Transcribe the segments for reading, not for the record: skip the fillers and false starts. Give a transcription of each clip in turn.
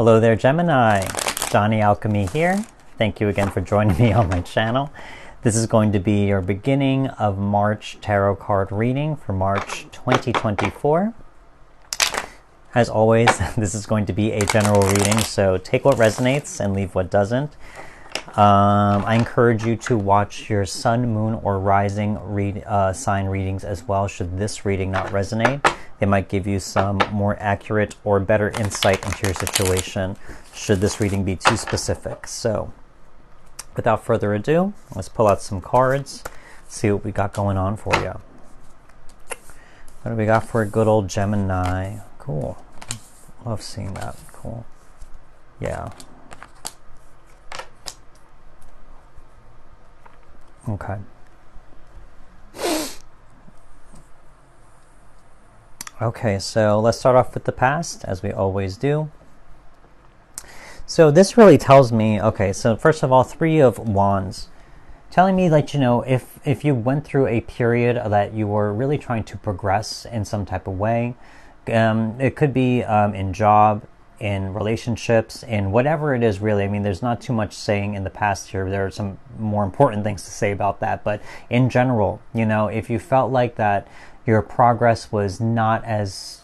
Hello there, Gemini. Johnny Alchemy here. Thank you again for joining me on my channel. This is going to be your beginning of March tarot card reading for March 2024. As always, this is going to be a general reading, so take what resonates and leave what doesn't. I encourage you to watch your sun, moon, or rising sign readings as well, should this reading not resonate. It might give you some more accurate or better insight into your situation should this reading be too specific. So without further ado, let's pull out some cards, see what we got going on for you. What do we got for a good old Gemini? Cool. Love seeing that. Cool. Yeah. Okay. Okay, so let's start off with the past, as we always do. So this really tells me, okay, so first of all, Three of Wands. Telling me that, you know, if you went through a period that you were really trying to progress in some type of way, it could be in job, in relationships, in whatever it is really. I mean, there's not too much saying in the past here. There are some more important things to say about that. But in general, you know, if you felt like that your progress was not as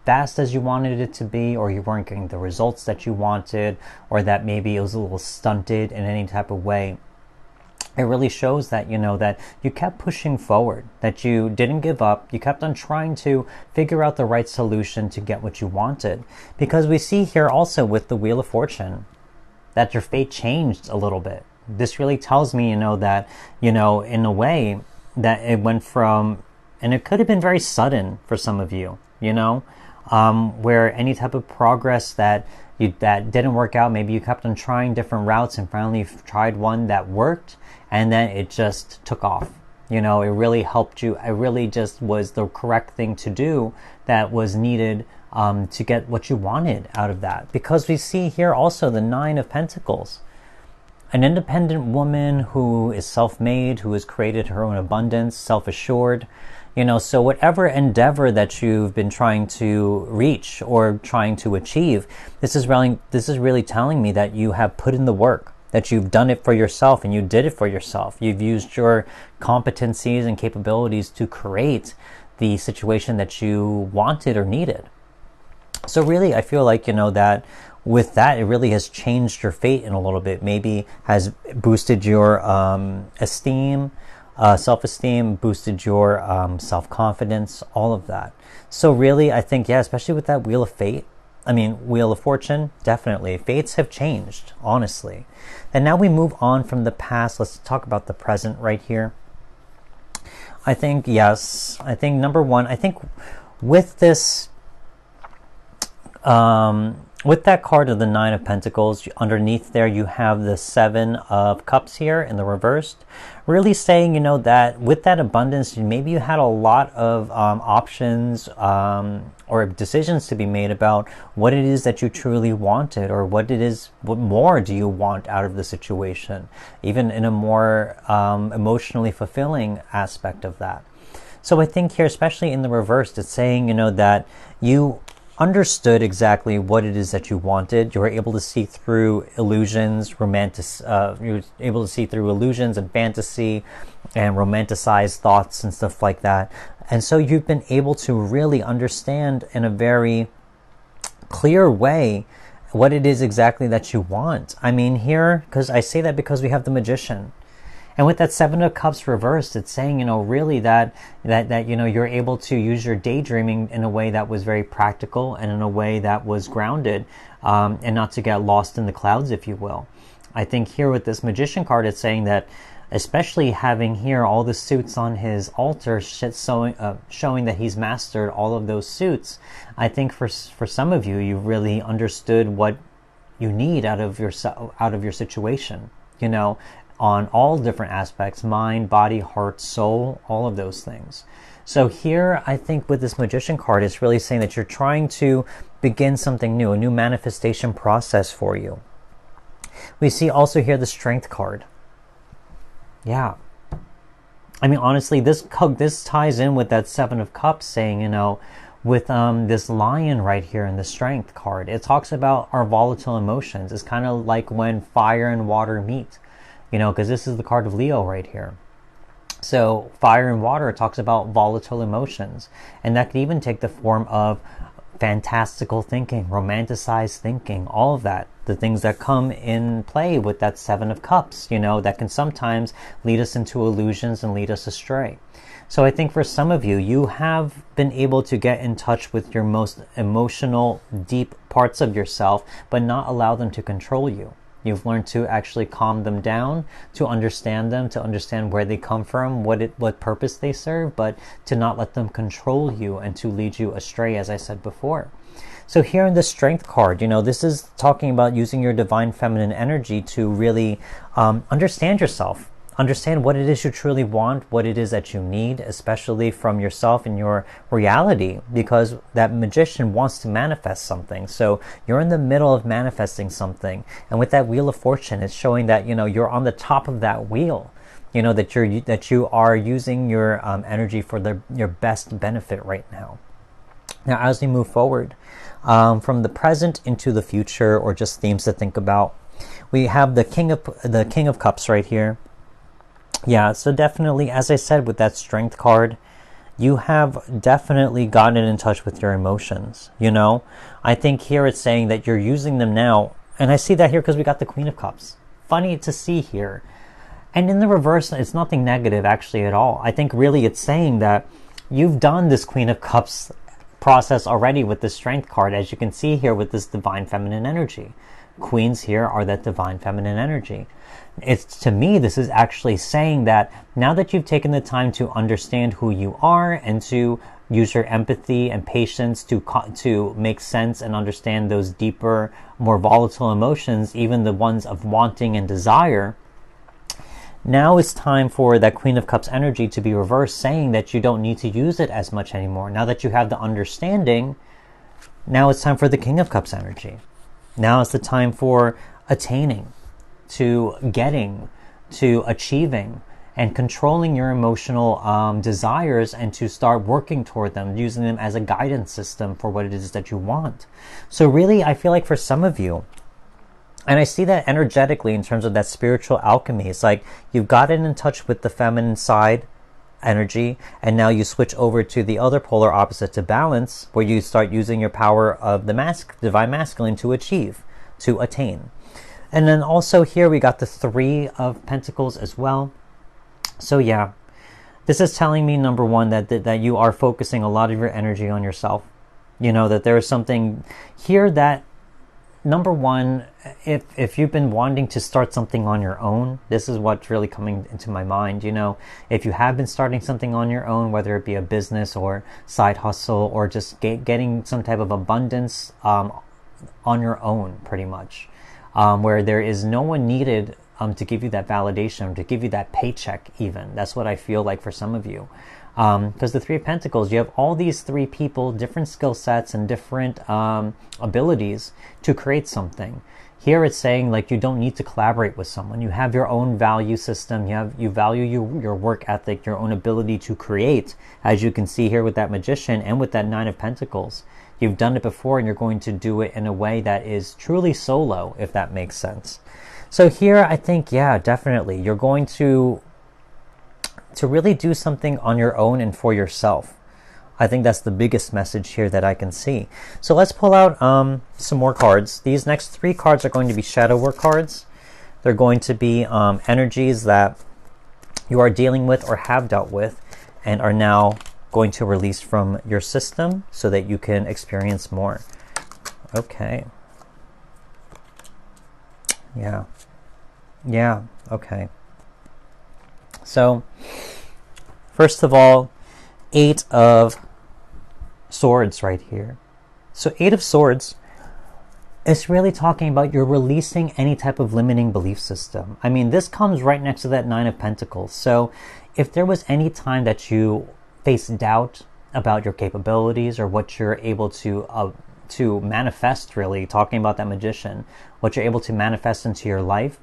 fast as you wanted it to be, or you weren't getting the results that you wanted, or that maybe it was a little stunted in any type of way, it really shows that, you know, that you kept pushing forward, that you didn't give up, you kept on trying to figure out the right solution to get what you wanted. Because we see here also with the Wheel of Fortune that your fate changed a little bit. This really tells me, you know, that, you know, in a way that it went from, and it could have been very sudden for some of you, you know, where any type of progress that didn't work out, maybe you kept on trying different routes and finally you've tried one that worked, and then it just took off. You know, it really helped you. It really just was the correct thing to do that was needed to get what you wanted out of that. Because we see here also the Nine of Pentacles. An independent woman who is self-made, who has created her own abundance, self-assured. You know, so whatever endeavor that you've been trying to reach or trying to achieve, this is really telling me that you have put in the work, that you've done it for yourself, and you did it for yourself. You've used your competencies and capabilities to create the situation that you wanted or needed. So really, I feel like, you know, that with that, it really has changed your fate in a little bit. Maybe has boosted your esteem, self-esteem, boosted your self-confidence, all of that. So really, I think, yeah, especially with that Wheel of Fortune, definitely. Fates have changed, honestly. And now we move on from the past. Let's talk about the present right here. I think, yes, I think number one, I think with this, with that card of the Nine of Pentacles, underneath there you have the Seven of Cups here in the reversed. Really saying, you know, that with that abundance, maybe you had a lot of options or decisions to be made about what it is that you truly wanted, or what more do you want out of the situation, even in a more emotionally fulfilling aspect of that. So I think here, especially in the reversed, it's saying, you know, that you understood exactly what it is that you wanted. You were able to see through illusions, you were able to see through illusions and fantasy and romanticized thoughts and stuff like that. And so you've been able to really understand in a very clear way what it is exactly that you want. I mean, here, because I say that because we have the Magician. And with that Seven of Cups reversed, it's saying, you know, really that you know, you're able to use your daydreaming in a way that was very practical and in a way that was grounded, and not to get lost in the clouds, if you will. I think here with this Magician card, it's saying that, especially having here all the suits on his altar, showing that he's mastered all of those suits. I think for some of you, you've really understood what you need out of your situation, you know, on all different aspects: mind, body, heart, soul, all of those things. So here, I think with this Magician card, it's really saying that you're trying to begin something new, a new manifestation process for you. We see also here the Strength card. Yeah. I mean, honestly, this ties in with that Seven of Cups, saying, you know, with this lion right here in the strength card. It talks about our volatile emotions. It's kind of like when fire and water meet, you know, because this is the card of Leo right here. So fire and water talks about volatile emotions, and that can even take the form of fantastical thinking, romanticized thinking, all of that, the things that come in play with that Seven of Cups, you know, that can sometimes lead us into illusions and lead us astray. So I think for some of you, you have been able to get in touch with your most emotional, deep parts of yourself, but not allow them to control you. You've learned to actually calm them down, to understand them, to understand where they come from, what purpose they serve, but to not let them control you and to lead you astray, as I said before. So here in the Strength card, you know, this is talking about using your divine feminine energy to really understand yourself. Understand what it is you truly want, what it is that you need, especially from yourself and your reality, because that magician wants to manifest something. So you're in the middle of manifesting something. And with that Wheel of Fortune, it's showing that, you know, you're on the top of that wheel, you know, that you are using your energy for your best benefit right now. Now, as we move forward from the present into the future, or just themes to think about, we have the King of Cups right here. Yeah, so definitely, as I said, with that Strength card, you have definitely gotten in touch with your emotions, you know? I think here it's saying that you're using them now, and I see that here because we got the Queen of Cups. Funny to see here. And in the reverse, it's nothing negative actually at all. I think really it's saying that you've done this Queen of Cups process already with the Strength card, as you can see here with this divine feminine energy. Queens here are that divine feminine energy. It's, to me, this is actually saying that now that you've taken the time to understand who you are and to use your empathy and patience to make sense and understand those deeper, more volatile emotions, even the ones of wanting and desire, now it's time for that Queen of Cups energy to be reversed, saying that you don't need to use it as much anymore. Now that you have the understanding, now it's time for the King of Cups energy. Now is the time for attaining, to getting, to achieving, and controlling your emotional desires, and to start working toward them, using them as a guidance system for what it is that you want. So really, I feel like for some of you, and I see that energetically in terms of that spiritual alchemy, it's like you've gotten in touch with the feminine side energy, and now you switch over to the other polar opposite, to balance, where you start using your power of the divine masculine to achieve, to attain. And then also here we got the Three of Pentacles as well. So yeah, this is telling me, number one, that you are focusing a lot of your energy on yourself. You know, that there is something here that, number one, if you've been wanting to start something on your own, this is what's really coming into my mind. You know, if you have been starting something on your own, whether it be a business or side hustle, or just getting some type of abundance on your own, pretty much, where there is no one needed to give you that validation, to give you that paycheck even. That's what I feel like for some of you. Because the Three of Pentacles, you have all these three people, different skill sets and different abilities to create something. Here it's saying like you don't need to collaborate with someone. You have your own value system. You value your work ethic, your own ability to create, as you can see here with that Magician and with that Nine of Pentacles. You've done it before, and you're going to do it in a way that is truly solo, if that makes sense. So here I think, yeah, definitely, you're going to really do something on your own and for yourself. I think that's the biggest message here that I can see. So let's pull out some more cards. These next three cards are going to be shadow work cards. They're going to be energies that you are dealing with or have dealt with and are now going to release from your system so that you can experience more. Okay. Yeah, okay. So, first of all, Eight of Swords right here. So Eight of Swords, it's really talking about you're releasing any type of limiting belief system. I mean, this comes right next to that Nine of Pentacles. So if there was any time that you face doubt about your capabilities or what you're able to manifest, really, talking about that Magician, what you're able to manifest into your life,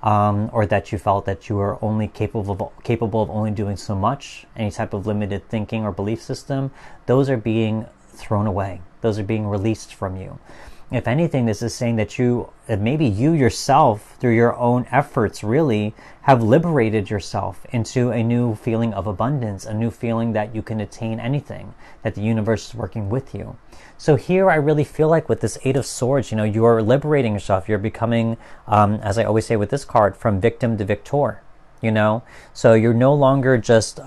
or that you felt that you were only capable of only doing so much, any type of limited thinking or belief system, those are being thrown away. Those are being released from you. If anything, this is saying that maybe you yourself, through your own efforts, really have liberated yourself into a new feeling of abundance, a new feeling that you can attain anything, that the universe is working with you. So here I really feel like with this Eight of Swords, you are liberating yourself. You're becoming, as I always say with this card, from victim to victor, So you're no longer just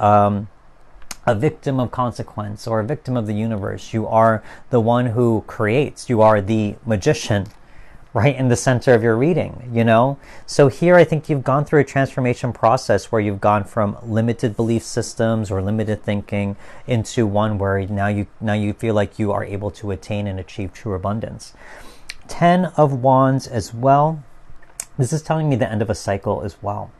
a victim of consequence or a victim of the universe. You are the one who creates. You are the magician right in the center of your reading, So here I think you've gone through a transformation process where you've gone from limited belief systems or limited thinking into one where now you feel like you are able to attain and achieve true abundance. 10 of Wands as well. This is telling me the end of a cycle as well.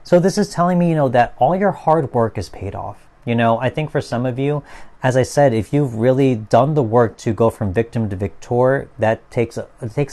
So this is telling me, that all your hard work is paid off. I think for some of you, as I said, if you've really done the work to go from victim to victor, it takes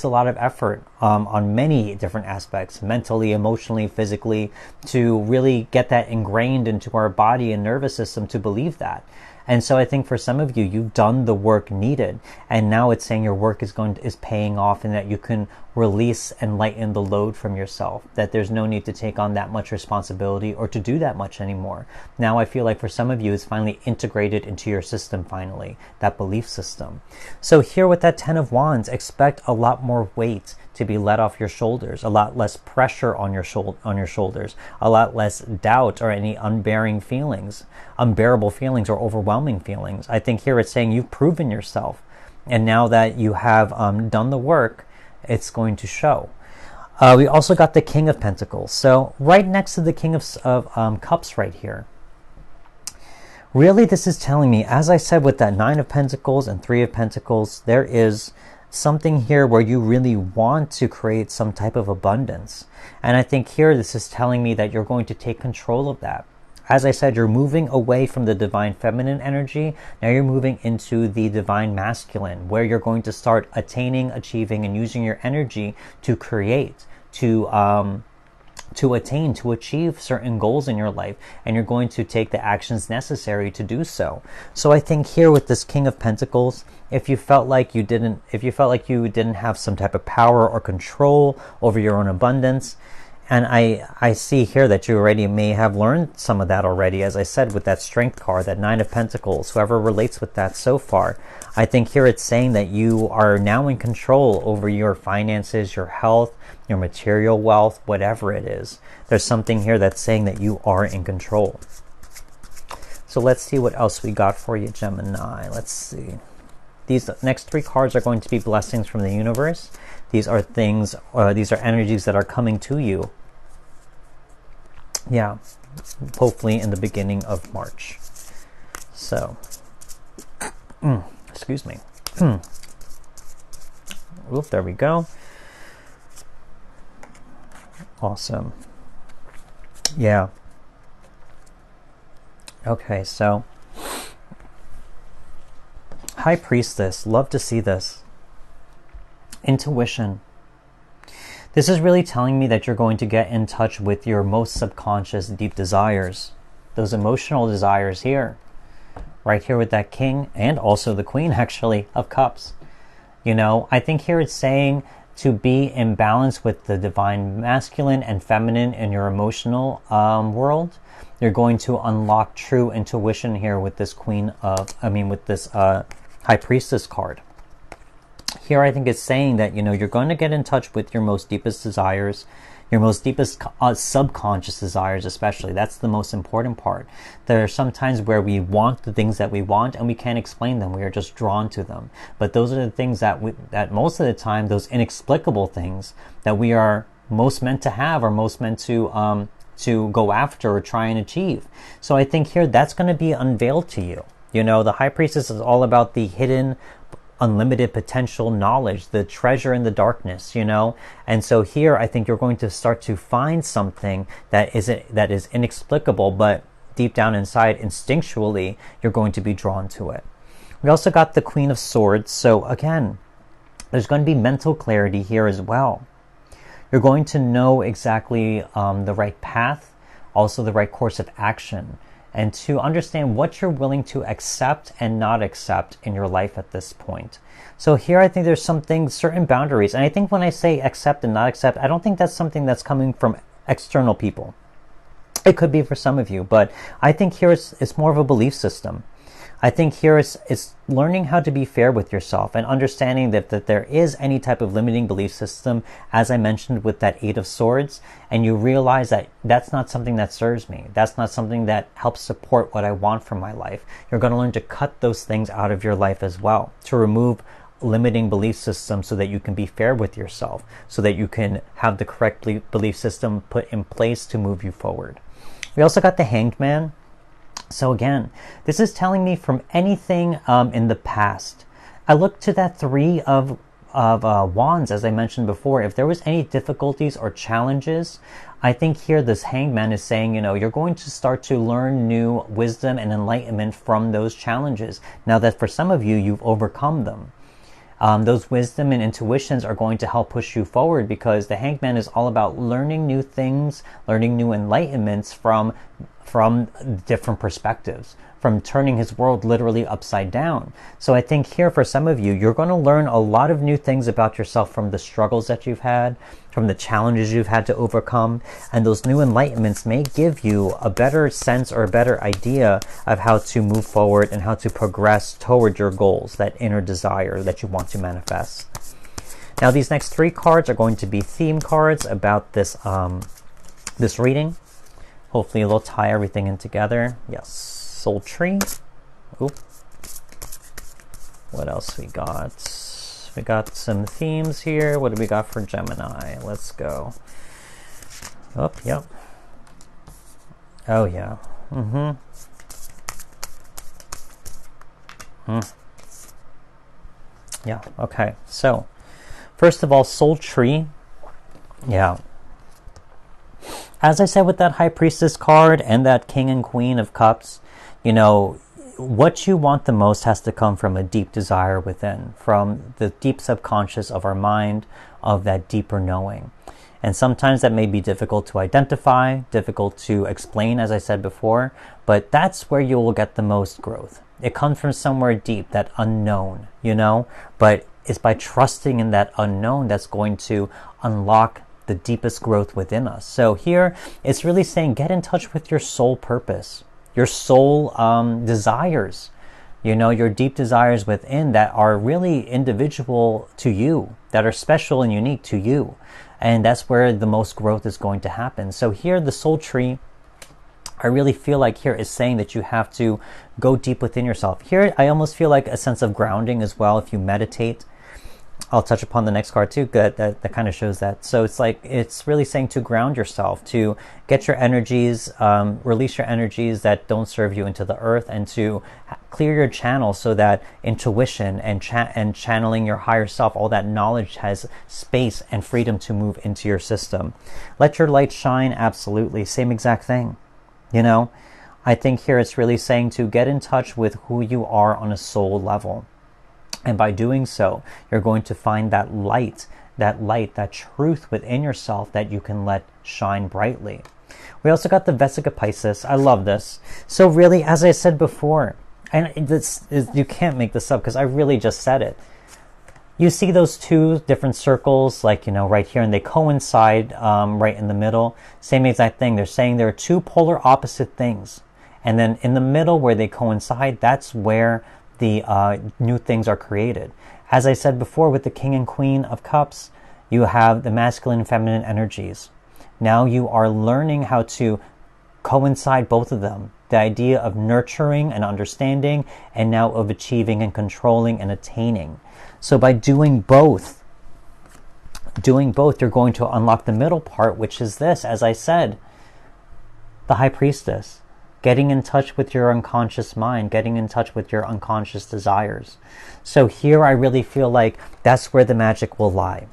a lot of effort on many different aspects, mentally, emotionally, physically, to really get that ingrained into our body and nervous system to believe that. And so I think for some of you, you've done the work needed, and now it's saying your work is paying off, and that you can release and lighten the load from yourself, that there's no need to take on that much responsibility or to do that much anymore. Now I feel like for some of you, it's finally integrated into your system, finally, that belief system. So here with that 10 of Wands, expect a lot more weight to be let off your shoulders, a lot less pressure on your shoulders, a lot less doubt or any unbearable feelings or overwhelming feelings. I think here it's saying you've proven yourself, and now that you have done the work, it's going to show. We also got the King of Pentacles, so right next to the King of Cups right here. Really, this is telling me, as I said with that 9 of Pentacles and 3 of Pentacles, there is something here where you really want to create some type of abundance. And I think here this is telling me that you're going to take control of that. As I said, you're moving away from the divine feminine energy. Now you're moving into the divine masculine, where you're going to start attaining, achieving, and using your energy to create, to attain, to achieve certain goals in your life, and you're going to take the actions necessary to do so. So I think here with this King of Pentacles, if you felt like you didn't have some type of power or control over your own abundance, and I see here that you already may have learned some of that already, as I said, with that Strength card, that 9 of Pentacles, whoever relates with that so far. I think here it's saying that you are now in control over your finances, your health, your material wealth, whatever it is. There's something here that's saying that you are in control. So let's see what else we got for you, Gemini. Let's see. These next 3 cards are going to be blessings from the universe. These are things, these are energies that are coming to you. Yeah, hopefully in the beginning of March. So, excuse me. Oop, there we go. Awesome. Yeah. Okay, so High Priestess, love to see this. Intuition. This is really telling me that you're going to get in touch with your most subconscious deep desires. Those emotional desires here. Right here with that King and also the Queen, actually, of Cups. I think here it's saying to be in balance with the divine masculine and feminine in your emotional world. You're going to unlock true intuition here with this with this High Priestess card. Here I think it's saying that, you're going to get in touch with your most deepest desires, your most deepest subconscious desires especially. That's the most important part. There are some times where we want the things that we want and we can't explain them. We are just drawn to them. But those are the things that most of the time, those inexplicable things that we are most meant to have or most meant to go after or try and achieve. So I think here that's going to be unveiled to you. The High Priestess is all about the hidden, unlimited potential knowledge, the treasure in the darkness, and so here I think you're going to start to find something that is inexplicable, but deep down inside, instinctually, you're going to be drawn to it. We also got the Queen of Swords, so again, there's going to be mental clarity here as well. You're going to know exactly the right path, also the right course of action. and to understand what you're willing to accept and not accept in your life at this point. So here I think there's something, certain boundaries. And I think when I say accept and not accept, I don't think that's something that's coming from external people. It could be for some of you, but I think here it's more of a belief system. I think here it's learning how to be fair with yourself and understanding that there is any type of limiting belief system, as I mentioned with that Eight of Swords, and you realize that that's not something that serves me. That's not something that helps support what I want from my life. You're going to learn to cut those things out of your life as well, to remove limiting belief systems so that you can be fair with yourself, so that you can have the correct belief system put in place to move you forward. We also got the Hanged Man. So again, this is telling me from anything in the past. I look to that Three of Wands, as I mentioned before. If there was any difficulties or challenges, I think here this Hanged Man is saying, you're going to start to learn new wisdom and enlightenment from those challenges. Now that for some of you, you've overcome them. Those wisdom and intuitions are going to help push you forward, because the Hanged Man is all about learning new things, learning new enlightenments from different perspectives, from turning his world literally upside down. So I think here for some of you, you're going to learn a lot of new things about yourself from the struggles that you've had, from the challenges you've had to overcome, and those new enlightenments may give you a better sense or a better idea of how to move forward and how to progress toward your goals, that inner desire that you want to manifest. Now these next 3 cards are going to be theme cards about this this reading. Hopefully it'll tie everything in together. Yes, Soul Tree. Oop. What else we got? We got some themes here. What do we got for Gemini? Let's go. Oh, yep. Oh, yeah. Yeah, okay. So, first of all, Soul Tree. Yeah. As I said with that High Priestess card and that King and Queen of Cups, what you want the most has to come from a deep desire within, from the deep subconscious of our mind, of that deeper knowing. And sometimes that may be difficult to identify, difficult to explain, as I said before, but that's where you will get the most growth. It comes from somewhere deep, that unknown, but it's by trusting in that unknown that's going to unlock the deepest growth within us. So here it's really saying, get in touch with your soul purpose, your soul desires, your deep desires within that are really individual to you, that are special and unique to you. And that's where the most growth is going to happen. So here the Soul Tree, I really feel like here is saying that you have to go deep within yourself. Here I almost feel like a sense of grounding as well if you meditate. I'll touch upon the next card too. Good, that kind of shows that. So it's really saying to ground yourself, to get your energies, release your energies that don't serve you into the earth, and to clear your channel so that intuition and channeling your higher self, all that knowledge has space and freedom to move into your system. Let your light shine, absolutely. Same exact thing. I think here it's really saying to get in touch with who you are on a soul level. And by doing so, you're going to find that light, that truth within yourself that you can let shine brightly. We also got the Vesica Piscis. I love this. So really, as I said before, and you can't make this up because I really just said it. You see those 2 different circles, right here, and they coincide right in the middle. Same exact thing. They're saying there are 2 polar opposite things. And then in the middle where they coincide, that's where the new things are created. As I said before with the King and Queen of Cups, you have the masculine and feminine energies. Now you are learning how to coincide both of them. The idea of nurturing and understanding, and now of achieving and controlling and attaining. So by doing both, you're going to unlock the middle part, which is this, as I said, the High Priestess. Getting in touch with your unconscious mind, getting in touch with your unconscious desires. So here I really feel like that's where the magic will lie.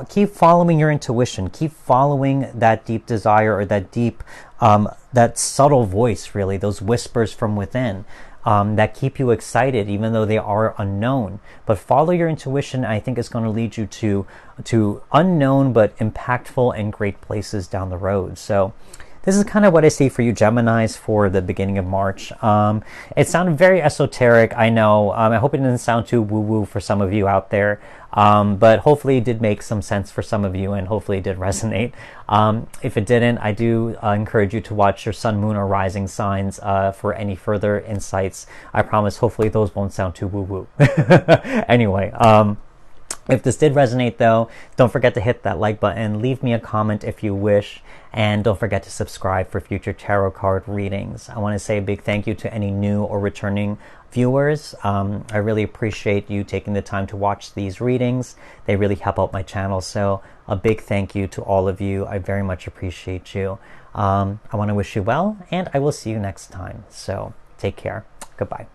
Keep following your intuition. Keep following that deep desire, or that deep, that subtle voice, really, those whispers from within that keep you excited, even though they are unknown. But follow your intuition. I think it's going to lead you to unknown but impactful and great places down the road. So this is kind of what I see for you Geminis for the beginning of March. It sounded very esoteric, I know. I hope it didn't sound too woo-woo for some of you out there. But hopefully it did make some sense for some of you, and hopefully it did resonate. If it didn't, I do encourage you to watch your sun, moon, or rising signs for any further insights. I promise hopefully those won't sound too woo-woo. Anyway, if this did resonate though, don't forget to hit that like button, leave me a comment if you wish, and don't forget to subscribe for future tarot card readings. I want to say a big thank you to any new or returning viewers. I really appreciate you taking the time to watch these readings. They really help out my channel, so a big thank you to all of you. I very much appreciate you. I want to wish you well, and I will see you next time. So take care. Goodbye.